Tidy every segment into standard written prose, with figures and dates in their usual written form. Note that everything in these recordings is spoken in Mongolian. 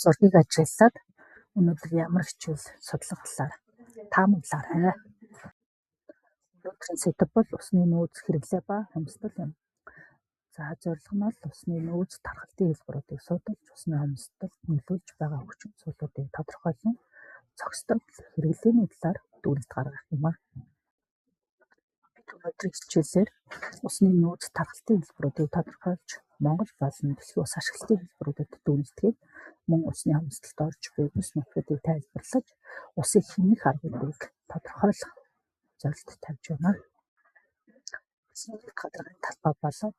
Зургийг ажиллаад өнөөдөр ямар хичээл судлах талаар таамаглаарай. Өнөөдрийн сэдэв бол усны нөөц хэрэглээ ба хомсдол юм. За зорилго нь бол усны нөөц тархалтын хэлбэрүүдийг судалж, усны хомсдолд нөлөөлж байгаа хүчин зүйлүүдийг тодорхойлон зохистой хэрэглээний талаар дүгнэлт гаргах юм аа. Өнөөдрийн хичээлээр усны нөөц тархалтын хэлбэрүүдийг тодорхойлж, Монгол болон дэлхийн ус ашиглалтын хэлбэрүүдэд дүгнэлтгээд мөн усны хомсдолд орж буй бүс нутгуудыг тайлбарлаж, усыг хэмнэх аргуудыг тодорхойлох зорилт тавьж байна. Усны гадаргын талбай болон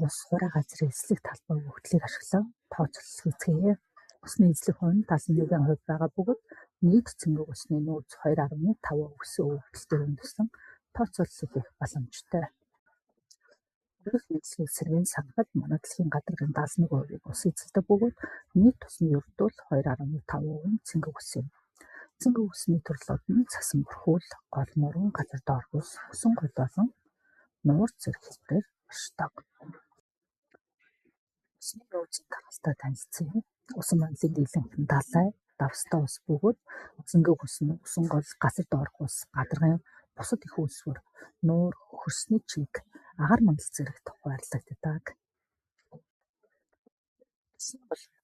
ус хураа газрын эслэх талбай өгөгдлийг ашиглан тооцоолол хийцгээе. Усны эзлэх хувь нь 71% байгаа бөгөөд нийт цэнгэг усны нөөц 2.5 өссөн өгөгдөлтөөр үндэслэн тооцоолол хийх боломжтой. Өнөөх нийслэлийн эсрэг сангад манай дэлхийн гадаргын 71%-ийг ус эзэлдэг бөгөөд нийт усны ердөө 2.5% нь цэнгэг ус юм. Цэнгэг усны төрлүүд нь цасан бүрхүүл, гол мөрөн, газар доорх ус, усан гол болон нуур зэрэг хэлбэрээр оршдог. Усны нөөцийн тархалтай танилцсан. Усан манлын дийлэнх нь далай, давстай ус бөгөөд цэнгэг ус нь усан гол, газар доорх ус, гадаргын бусад их үүсвэр, нуур, хөрсний чиг, агаар мандал зэрэгт хуваарлагддаг.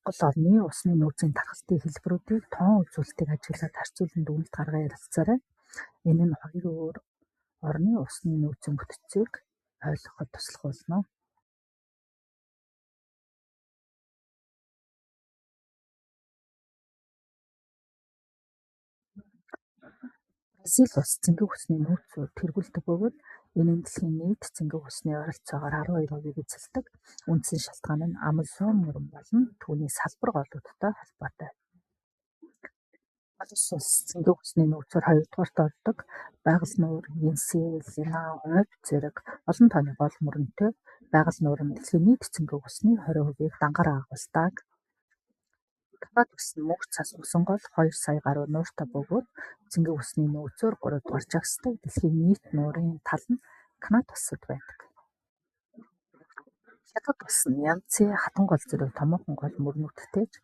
Гол орны усны нөөцийн тархалтын хэлбэрүүдийг тоон үзүүлэлтийг ажиглаад харьцуулан дүгнэлт гарган ярилцаарай. Энэ нь хоёр өөр орны усны нөөцийн бүтцийг ойлгоход туслах болно. Бразил улс цэнгэг усны нөөцөөр тэргүүлдэг бөгөөд энэ нь дэлхийн нийт цэнгэг усны ойролцоогоор 12%-ийг эзэлдэг. Үндсэн шалтгаан нь Амазон мөрөн болон түүний салбар голуудтай холбоотой. Улс цэнгэг усны нөөцөөр 2-дугаарт ордог. Байгаль нуур, Енисей, Лена, Ойв зэрэг олон тооны гол мөрөнтэй байгаль нуур нь дэлхийн нийт цэнгэг усны 20%-ийг дангаар агуулдаг. Канада улс нь мөнх цас усан гол 2 сая гаруй нууртай бөгөөд цэнгэг усны нөөцөөр 3-дугаар жагсдаг. Дэлхийн нийт нуурын тал нь Канада улсад байдаг. Хятад улс нь Янцзы, хатан гол зэрэг томоохон гол мөрнүүдтэй ч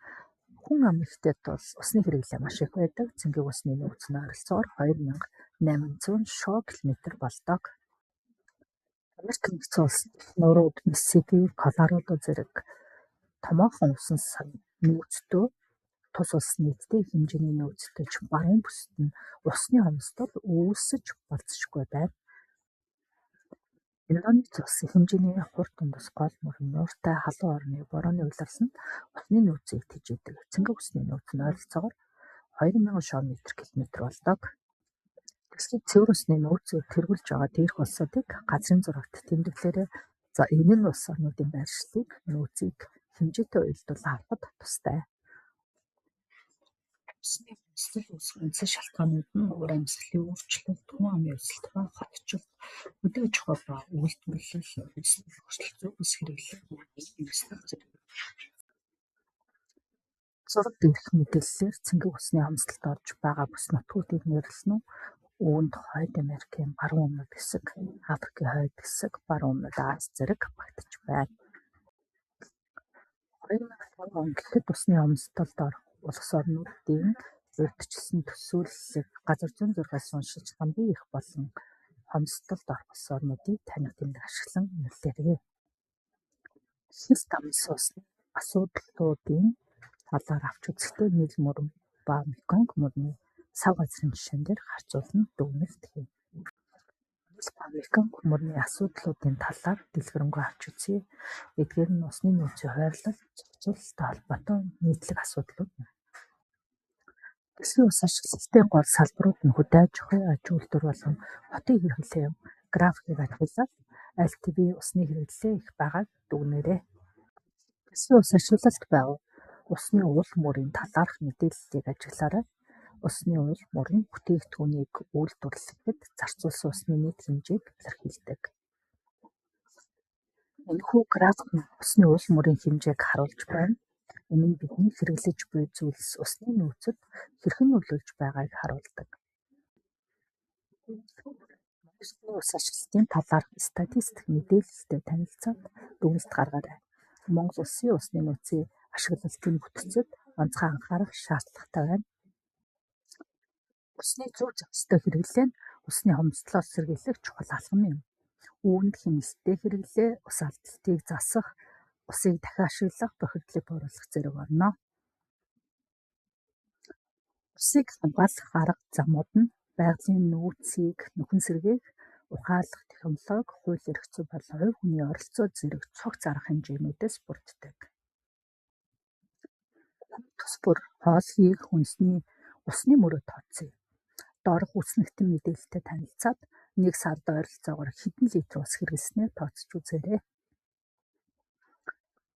хүн ам ихтэй тул усны хэрэглээ маш их байдаг. Цэнгэг усны нөөц нь ойролцоогоор 2800 шоо км болдог. Америк нэгдсэн улс нуурууд Миссисипи, Колорадо зэрэг томоохон усан нөөцтэй тус улс нийтдээ хэмжээний нөөцтэй ч баруун бүсэд нь усны хомсдол үүсэж болцсошгүй байна. Индонез улс хэмжээний хурд тундас гол мөрөн нууртай халуун орны борооны улирсанд усны нөөцийг тэжээдэг. Цэнгэг усны нөөц нь ойролцоогоор 2000 шоо км болдог. Дэлхийн цэвэр усны нөөцөөр тэргүүлж байгаа дээрх улсуудыг газрын зурагт тэмдэглээрэй. За энэ нь улс орнуудын байршлыг нөөцийг хэмжээтэй уялдуулан авахд тустай. Усны хомсдол үүсэх үндсэн шалтгаанууд нь уур амьсгалын өөрчлөлт, хүн амын өсөлт ба хотчлт, хөдөө аж ахуй ба үйлдвэрлэл, үндэсний өөрчлөлт, зөв бүс хэрэглээ, зураг дээрх мэдээллээр цэнгэг усны хомсдолд орж байгаа бүс нутгуудыг нэрлэнэ. Үүнд Хойд Америкийн баруун өмнөд хэсэг, Африкийн хойд хэсэг, баруун өмнөд Ази зэрэг багтаж байна. 2007 он гэхэд усны хомсдолд орох улс орнуудын урьдчилсан төсөөллийг газар зүйн зургаас уншиж хамгийн их болон хомсдолд орох улс орнуудыг таних тэмдэг ашиглан нэрлээрэй. Хис дамс усны асуудлуудын талаар авч үзэхдээ Нийл мөрөн ба Меконг мөрний сав газрын жишээн дээр харьцуулан дүгнэлт хийнэ. Нийл ба Меконг мөрний асуудлуудын талаар дэлгэрэнгүй авч үзье. Эдгээр нь усны нөөцийн хойрлол, зохицуулалттай холбоотой нийтлэг асуудлууд юм. Дэлхийн ус ашиглалтын гол салбарууд нь хөдөө аж ахуй, аж үйлдвэр болон хотын хэрэглээ юм. Графикийг ажиглаад LTV усны хэрэглээ их байгааг дүгнээрэй. Дэлхийн ус ашиглалт байгуу усны уул мөрийн талаарх мэдээллийг ажиглаарай. Усны уул мөр нь бүтээгдэхүүнийг үйлдвэрлэхэд зарцуулсан усны нийт хэмжээг илэрхийлдэг. Энэхүү график нь усны уул мөрийн хэмжээг харуулж байна. Энэ нь бидний хэрэглэж буй зүйлс усны нөөцөд хэрхэн нөлөөлж байгааг харуулдаг. Монгол ус ашиглалтын талаарх статистик мэдээлэлтэй танилцаад дүгнэлт гаргаарай. Монгол улсын усны нөөцийн ашиглалтын бүтцэд онцгой анхаарах шаардлагатай байна. Усны зөв зохистой хэрэглээ нь усны хомсдлоос сэргийлэх чухал алхам юм. Үүнд хэмнэлттэй хэрэглээ, ус алдалтыг засах, усыг дахин ашиглах бохирдлыг бууруулах зэрэг орно. Усыг хамгаалах арга замууд нь байгалийн нөөцийг нөхөн сэргээх, ухаалах технологи, хууль эрх зүй болон хувь хүний оролцоо зэрэг цогц арга хэмжээнүүдээс бүрддэг. Тус бүр хооллыг хүнсний усны мөрөд тооцъё. Доорх үснэгтэн мэдээлэлтэй танилцаад нэг сард ойролцоогоор хэдэн литр ус хэрэглэснээ тооцож үзээрэй.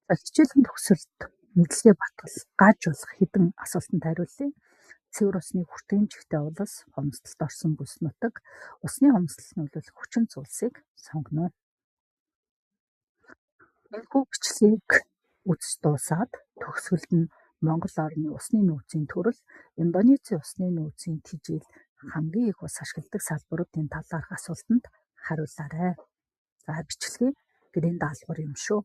Хичээлийн төгсөлд мэдлэгээ батгал gaajуулах хэдэн асуултанд хариулъя. Цэвэр усны хүртээмжтэй улс, хомсдолд орсон бүс нутаг, усны хомсдолд нөлөөлөх хүчин зүйлсийг сонгоно. Энэхүү бичлэгийг үзэж дуусаад төгсгөлд нь Монгол орны усны нөөцийн төрөл, Индонезийн усны нөөцийн тэжээл хамгийн их ус ашигладаг салбаруудын талаарх асуултанд хариулаарай. За бичлэгийг гэрийн даалгавар юм шүү.